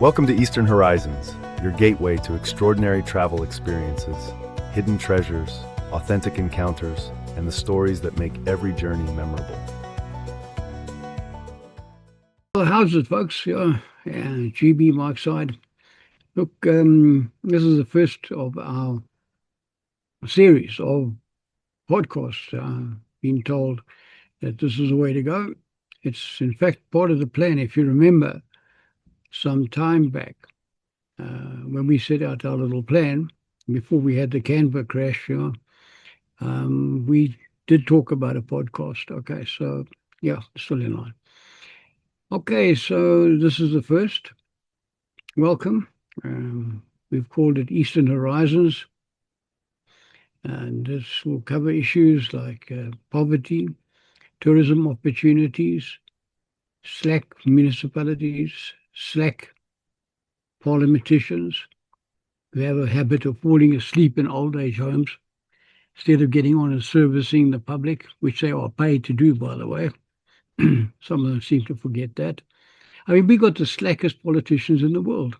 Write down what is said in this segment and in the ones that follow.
Welcome to Eastern Horizons, your gateway to extraordinary travel experiences, hidden treasures, authentic encounters, and the stories that make every journey memorable. Well, how's it, folks? GB Mike side. Look, this is the first of our series of podcasts. Been told that this is the way to go. It's in fact part of the plan. If you remember, some time back, when we set out our little plan before we had the Canberra crash, we did talk about a podcast. Okay, so yeah, still in line. Okay, so this is the first. Welcome. We've called it Eastern Horizons, and this will cover issues like poverty, tourism opportunities, slack municipalities, slack parliamentarians who have a habit of falling asleep in old age homes instead of getting on and servicing the public, which they are paid to do, by the way. Some of them seem to forget that. I mean, we got the slackest politicians in the world.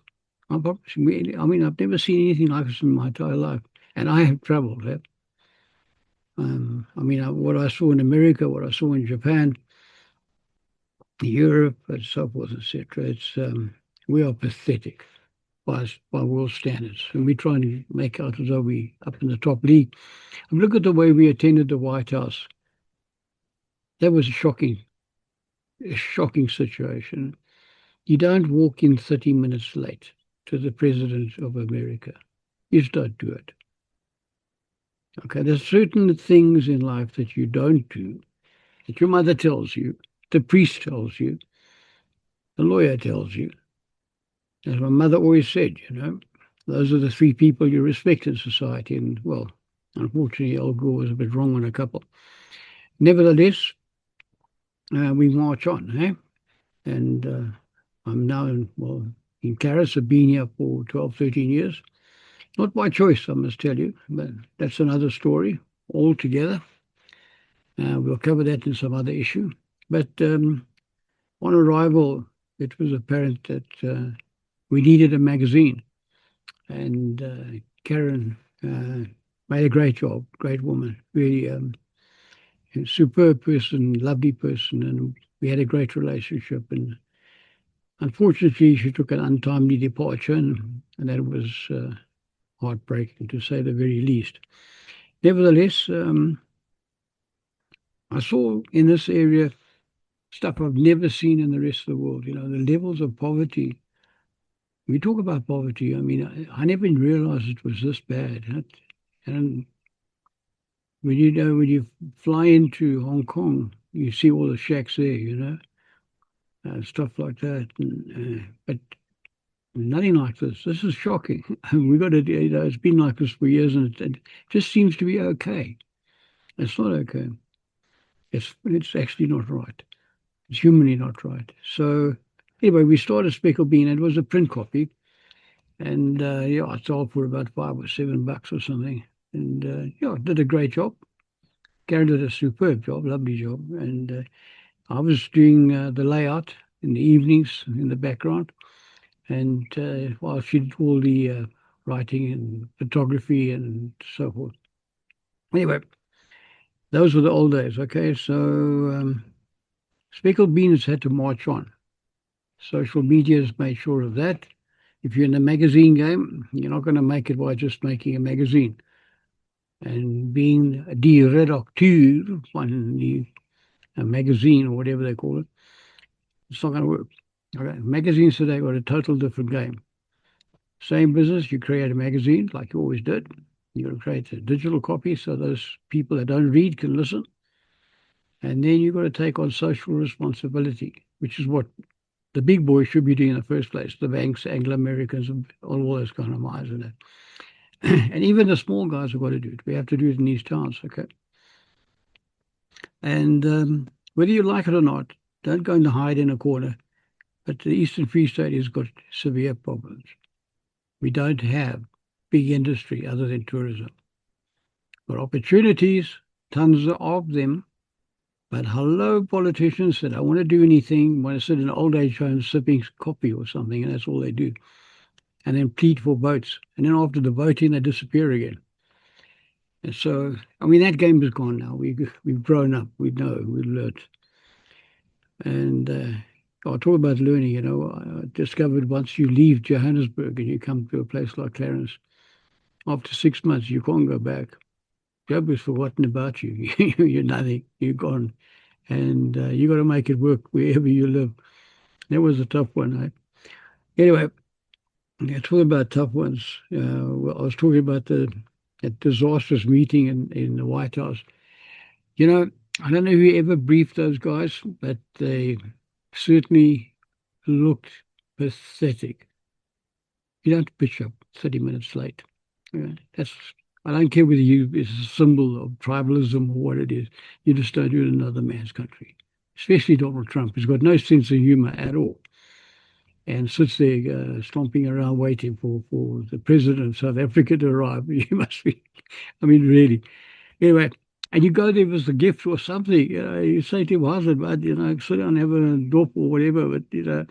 I mean, I've never seen anything like this in my entire life, and I have travelled. What I saw in America, what I saw in Japan, Europe, and so forth, etc. We are pathetic by world standards, and we try and make out as though we up in the top league. And look at the way we attended the White House. That was a shocking situation. You don't walk in 30 minutes late to the President of America. You just don't do it. Okay, there's certain things in life that you don't do, that your mother tells you, the priest tells you, the lawyer tells you. As my mother always said, those are the three people you respect in society. And, well, unfortunately, Al Gore was a bit wrong on a couple. Nevertheless, we march on, eh? And I'm now in Clarens. I've been here for 12, 13 years. Not by choice, I must tell you, but that's another story altogether. We'll cover that in some other issue. But on arrival, it was apparent that we needed a magazine. And Karen made a great job, great woman, really a superb person, lovely person, and we had a great relationship. And unfortunately, she took an untimely departure, and that was heartbreaking, to say the very least. Nevertheless, I saw in this area stuff I've never seen in the rest of the world. The levels of poverty. We talk about poverty. I mean, I never even realized it was this bad. And when you fly into Hong Kong, you see all the shacks there, stuff like that. But nothing like this. This is shocking. We got to, it's been like this for years, and it just seems to be okay. It's not okay. It's actually not right. It's humanly not right. So anyway, we started Speckled Bean. It was a print copy, and I sold for about $5 or $7 or something. And did a great job. Karen did a superb job, lovely job. And I was doing the layout in the evenings in the background, and while she did all the writing and photography and so forth. Anyway, those were the old days. Okay, so Speckled Beans had to march on. Social media has made sure of that. If you're in the magazine game, you're not going to make it by just making a magazine. And being a redacteur on a magazine or whatever they call it, it's not going to work. Okay, magazines today got a total different game. Same business, you create a magazine like you always did. You're going to create a digital copy so those people that don't read can listen. And then you've got to take on social responsibility, which is what the big boys should be doing in the first place. The banks, Anglo-Americans, all those kind of guys and that. And even the small guys have got to do it. We have to do it in these towns, okay? And whether you like it or not, don't go and hide in a corner. But the Eastern Free State has got severe problems. We don't have big industry other than tourism. But opportunities, tons of them, But hello, politicians that don't want to do anything, want to sit in an old age home sipping coffee or something, and that's all they do. And then plead for votes. And then after the voting, they disappear again. And so, I mean, that game is gone now. We've grown up. We know. We've learned. And I'll talk about learning. I discovered once you leave Johannesburg and you come to a place like Clarens, after 6 months, you can't go back. Job has forgotten about you. You're nothing. You're gone. And you got to make it work wherever you live. That was a tough one. Anyway, talking about tough ones. Well, I was talking about that disastrous meeting in the White House. You know, I don't know if you ever briefed those guys, but they certainly looked pathetic. You don't pitch up 30 minutes late. That's I don't care whether it's a symbol of tribalism or what it is. You just don't do it in another man's country. Especially Donald Trump, who's got no sense of humor at all and sits there stomping around waiting for the president of South Africa to arrive. You must be, I mean, really. Anyway, and you go there as a gift or something. You say to him, how's it, bud? Sit down, have a dope or whatever, but,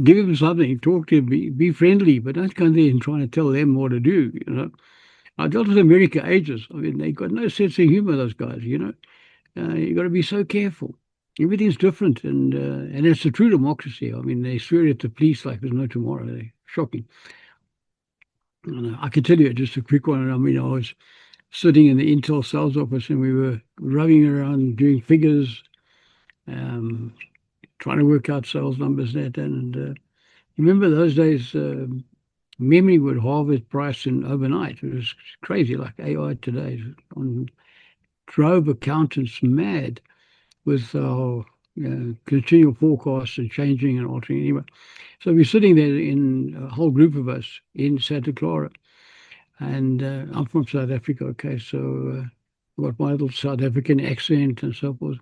give him something, talk to him, be friendly, but don't go there and try to tell them what to do. I dealt with America ages. I mean, they got no sense of humor, those guys. You got to be so careful. Everything's different, and it's a true democracy. I mean, they swear at the police like there's no tomorrow. They're shocking. And I can tell you just a quick one. I mean, I was sitting in the Intel sales office and we were rubbing around doing figures, um, trying to work out sales numbers and you remember those days, memory would halve its price in overnight. It was crazy, like AI today. Drove accountants mad with our continual forecasts and changing and altering anyway. So we're sitting there in a whole group of us in Santa Clara. And I'm from South Africa, okay, so I've got my little South African accent and so forth.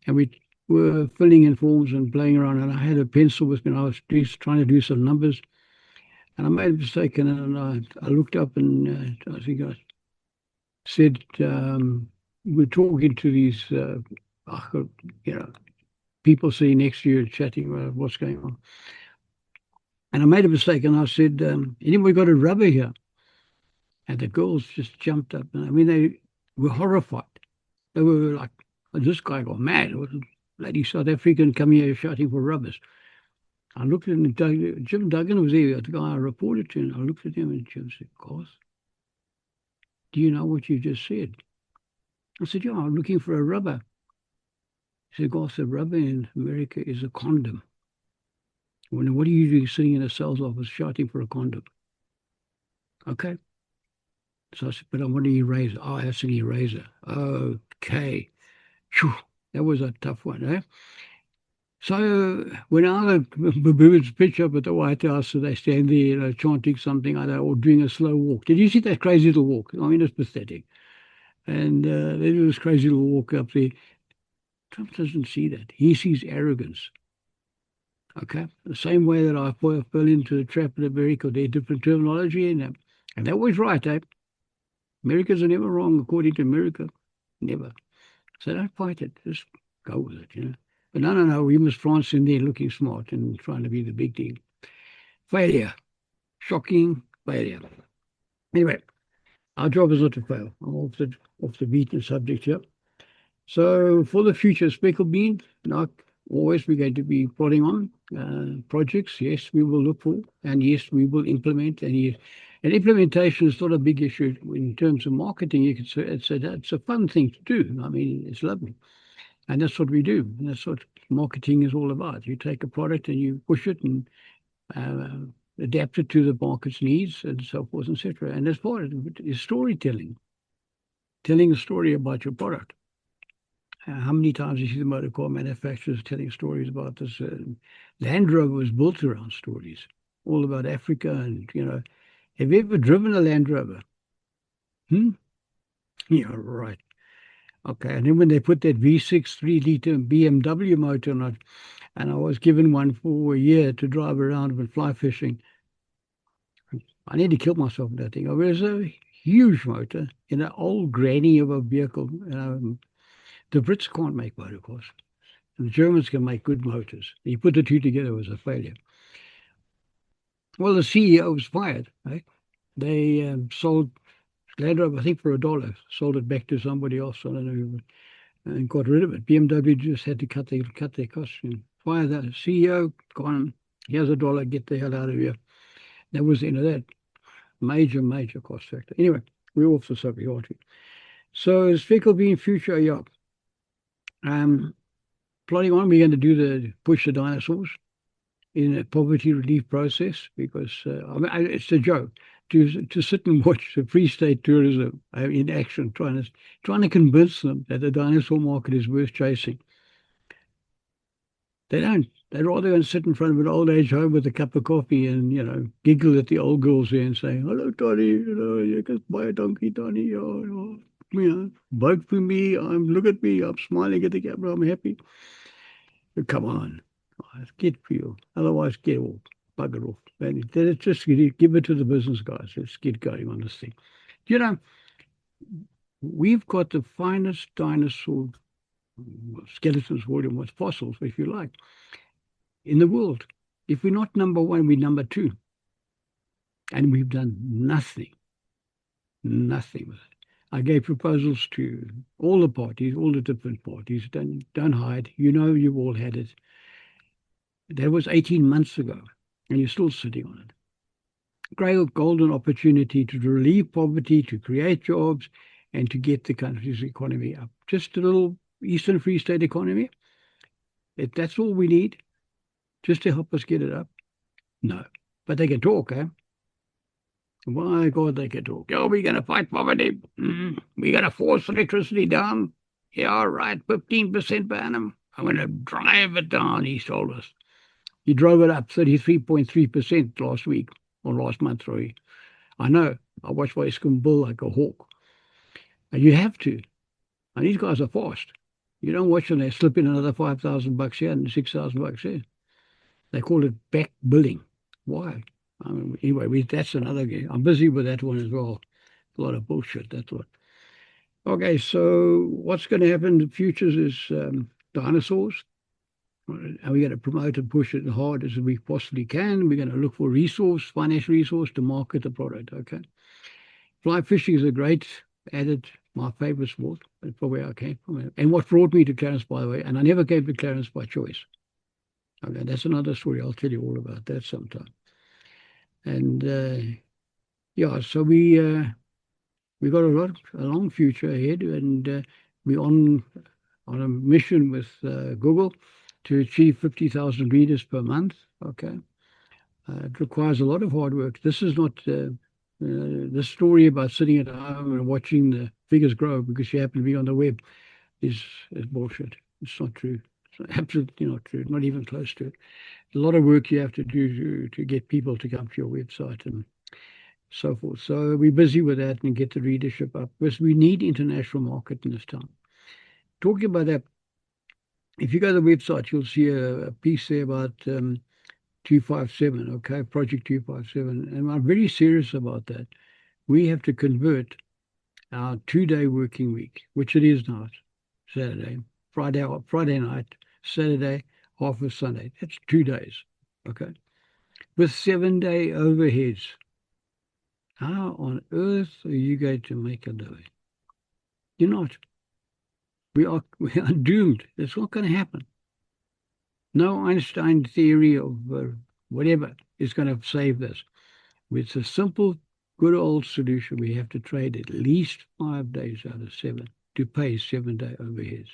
And we were filling in forms and playing around, and I had a pencil with me, and I was trying to do some numbers. And I made a mistake, and I looked up, and I think I said, we're talking to these, you know, people sitting next to you chatting about what's going on. And I made a mistake, and I said, anybody got a rubber here? And the girls just jumped up. And I mean, they were horrified. They were like, oh, this guy got mad. It was a bloody South African come here shouting for rubbers. I looked at him, Jim Duggan was there, the guy I reported to, and I looked at him and Jim said, Goss, do you know what you just said? I said, yeah, I'm looking for a rubber. He said, Goss, a rubber in America is a condom. What are you doing sitting in a sales office shouting for a condom? Okay. So I said, but I want an eraser. Oh, that's an eraser. Okay. Whew, that was a tough one, eh? So when our baboons pitch up at the White House, so they stand there, chanting something like that, or doing a slow walk. Did you see that crazy little walk? I mean, it's pathetic. And they do this crazy little walk up there. Trump doesn't see that. He sees arrogance. Okay? The same way that I fell into the trap in America, there's different terminology in them. And that was right, eh? Americans are never wrong according to America. Never. So don't fight it. Just go with it. But no. We must France in there looking smart and trying to be the big thing. Failure. Shocking failure. Anyway, our job is not to fail. I'm off the beaten subject here. So for the future, Speckled Bean, like always, we're going to be plodding on projects. Yes, we will look for, and yes, we will implement. And implementation is not a big issue in terms of marketing. You could say it's a fun thing to do. I mean, it's lovely, and that's what we do. And that's what marketing is all about. You take a product and you push it and adapt it to the market's needs and so forth, etc. And as part of it is storytelling, telling a story about your product. How many times you see the motor car manufacturers telling stories about this? Land Rover was built around stories, all about Africa. And, have you ever driven a Land Rover? Yeah, right. Okay. And then when they put that V6 3-liter BMW motor on it, and I was given one for a year to drive around and fly fishing, I nearly killed myself with that thing. It was a huge motor in an old granny of a vehicle. The Brits can't make motor cars. And the Germans can make good motors. You put the two together, it was a failure. Well, the CEO was fired, right? They sold Land Rover, I think, for $1, sold it back to somebody else, I don't know, and got rid of it. BMW just had to cut their costs and fire the CEO, gone, here's $1, get the hell out of here. That was the end of that. Major cost factor. Anyway, we're off the subject, aren't we? So Speckled being future, yeah. Plodding on, we're going to do the push the dinosaurs in a poverty relief process because it's a joke to sit and watch the Free State tourism in action, trying to convince them that the dinosaur market is worth chasing. They don't. They'd rather go and sit in front of an old age home with a cup of coffee and, giggle at the old girls there and say, "Hello, Tony, you can buy a donkey, Tony, vote for me. Look at me. I'm smiling at the camera. I'm happy." Come on, guys, get real. Otherwise, get off. Bugger off. And then just give it to the business guys. Let's get going on this thing. We've got the finest dinosaur skeletons, what fossils, if you like, in the world. If we're not number one, we're number two. And we've done nothing with it. I gave proposals to all the parties, all the different parties. Don't hide. You've all had it. That was 18 months ago, and you're still sitting on it. Great golden opportunity to relieve poverty, to create jobs, and to get the country's economy up. Just a little Eastern Free State economy. If that's all we need, just to help us get it up. No. But they can talk, eh? My God, they can talk. Oh, we're going to fight poverty. We're going to force electricity down. Yeah, right, 15% per annum. I'm going to drive it down, he told us. He drove it up 33.3% last week, or last month, sorry. I know. I watched my bull like a hawk. And you have to. And these guys are fast. You don't watch them, they slip in another $5,000 here and $6,000 here. They call it back billing. Why? Anyway, that's another game. I'm busy with that one as well. A lot of bullshit, that's what. Okay, so what's going to happen in the futures is dinosaurs. And we're going to promote and push it as hard as we possibly can. We're going to look for financial resource to market the product, okay? Fly fishing is a great added, my favorite sport, for where I came from. And what brought me to Clarens, by the way, and I never came to Clarens by choice. Okay, that's another story. I'll tell you all about that sometime. And so we got a long future ahead, and we're on a mission with Google to achieve 50,000 readers per month. Okay, it requires a lot of hard work. This is not the story about sitting at home and watching the figures grow because you happen to be on the web is bullshit. It's not true. It's absolutely not true. Not even close to it. A lot of work you have to do to get people to come to your website and so forth. So we're busy with that and get the readership up because we need international market in this time. Talking about that, if you go to the website, you'll see a piece there about 257, okay, Project 257. And I'm very serious about that. We have to convert our 2-day working week, which it is now, Saturday, Friday night, Saturday, half of Sunday. That's 2 days, okay, with 7-day overheads. How on earth are you going to make a living? You're not. We are doomed. It's not going to happen. No Einstein theory of whatever is going to save this. It's a simple, good old solution. We have to trade at least 5 days out of 7 to pay 7-day overheads.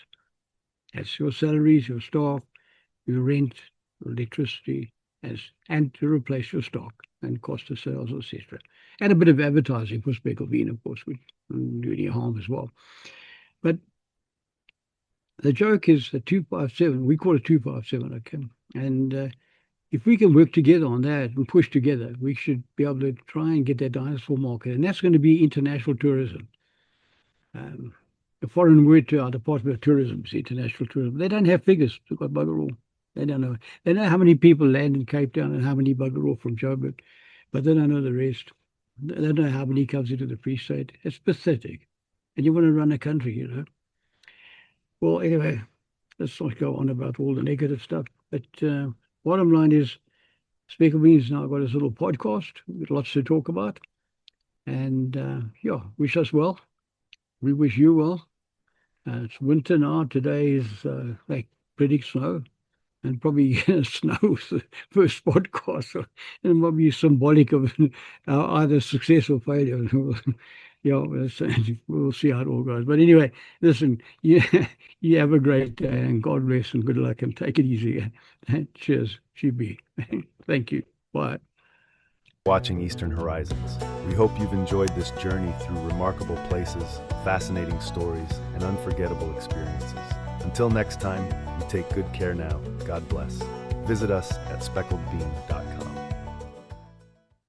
That's your salaries, your staff, your rent, electricity, and to replace your stock and cost of sales, etc. And a bit of advertising for Speckled, of course, which wouldn't do any harm as well. But the joke is the 257, we call it 257, okay? And if we can work together on that and push together, we should be able to try and get that dinosaur market. And that's going to be international tourism. A foreign word to our Department of Tourism is international tourism. They don't have figures. They've got bugger all. They don't know. They know how many people land in Cape Town and how many bugger all from Joburg, but they don't know the rest. They don't know how many comes into the Free State. It's pathetic. And you want to run a country, Well, anyway, let's not go on about all the negative stuff. But bottom line is, Speckled Beans now got his little podcast with lots to talk about. And yeah, wish us well. We wish you well. It's winter now. Today is like predicts snow, and probably snow was the first podcast. So it might be symbolic of our either success or failure. Yeah, we'll see how it all goes. But anyway, listen, you, you have a great day and God bless and good luck and take it easy. Cheers, GB. Thank you. Bye. Watching Eastern Horizons. We hope you've enjoyed this journey through remarkable places, fascinating stories, and unforgettable experiences. Until next time, you take good care now. God bless. Visit us at speckledbean.com.